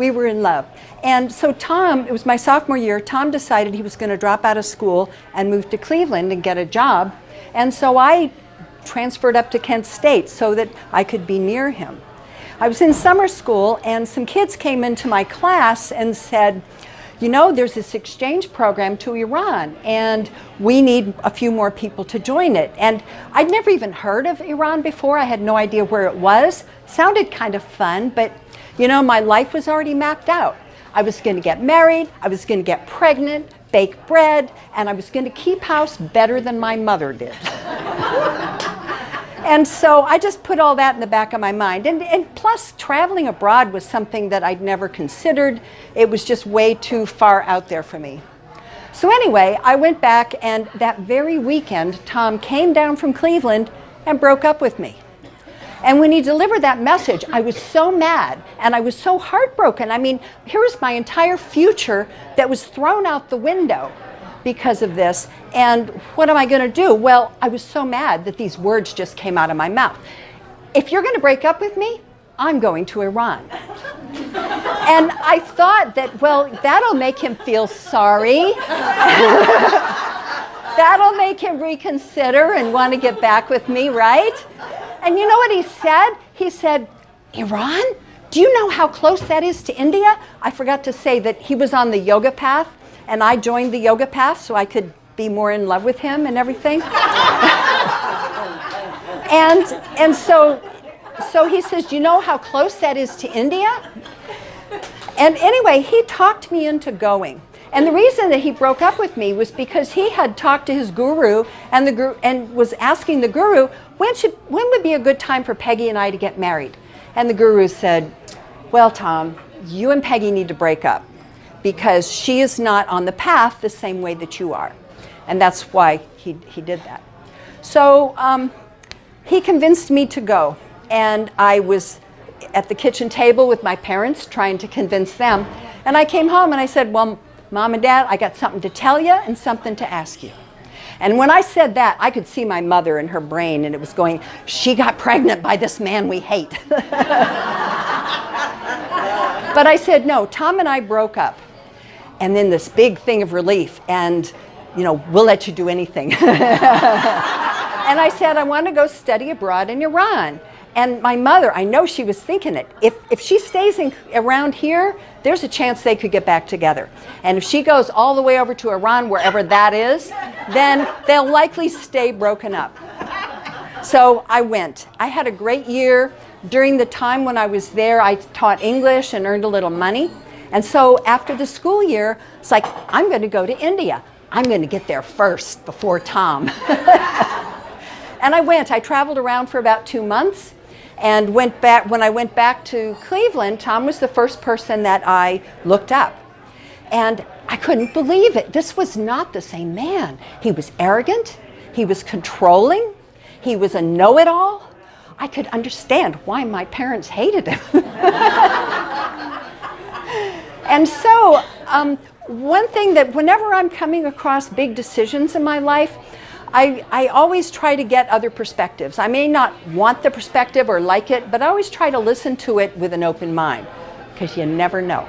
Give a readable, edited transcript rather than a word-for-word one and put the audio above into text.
We were in love. And so Tom, it was my sophomore year, Tom decided he was going to drop out of school and move to Cleveland and get a job. And so I transferred up to Kent State so that I could be near him. I was in summer school and some kids came into my class and said, you know, there's this exchange program to Iran and we need a few more people to join it. And I'd never even heard of Iran before. I had no idea where it was. Sounded kind of fun, but you know, my life was already mapped out. I was going to get married, I was going to get pregnant, bake bread, and I was going to keep house better than my mother did. And so I just put all that in the back of my mind. And plus, traveling abroad was something that I'd never considered. It was just way too far out there for me. So anyway, I went back, and that very weekend, Tom came down from Cleveland and broke up with me. And when he delivered that message, I was so mad, and I was so heartbroken. I mean, here was my entire future that was thrown out the window because of this, and what am I going to do? Well, I was so mad that these words just came out of my mouth. If you're going to break up with me, I'm going to Iran. And I thought that, well, that'll make him feel sorry. That'll make him reconsider and want to get back with me, right? And you know what he said? He said, Iran? Do you know how close that is to India? I forgot to say that he was on the yoga path, and I joined the yoga path so I could be more in love with him and everything. and so he says, do you know how close that is to India? And anyway, he talked me into going. And the reason that he broke up with me was because he had talked to his guru and was asking the guru, when would be a good time for Peggy and I to get married? And the guru said, well, Tom, you and Peggy need to break up because she is not on the path the same way that you are. And that's why he did that. So he convinced me to go. And I was at the kitchen table with my parents trying to convince them. And I came home and I said, well, Mom and Dad, I got something to tell you and something to ask you. And when I said that, I could see my mother in her brain, and it was going, she got pregnant by this man we hate. But I said, no, Tom and I broke up. And then this big thing of relief, and, you know, we'll let you do anything. And I said, I want to go study abroad in Iran. And my mother, I know she was thinking it. If she stays around here, there's a chance they could get back together. And if she goes all the way over to Iran, wherever that is, then they'll likely stay broken up. So I went. I had a great year. During the time when I was there, I taught English and earned a little money. And so after the school year, it's like, I'm going to go to India. I'm going to get there first before Tom. And I went. I traveled around for about 2 months. And went back. When I went back to Cleveland, Tom was the first person that I looked up. And I couldn't believe it. This was not the same man. He was arrogant. He was controlling. He was a know-it-all. I could understand why my parents hated him. And so one thing that whenever I'm coming across big decisions in my life, I always try to get other perspectives. I may not want the perspective or like it, but I always try to listen to it with an open mind, because you never know.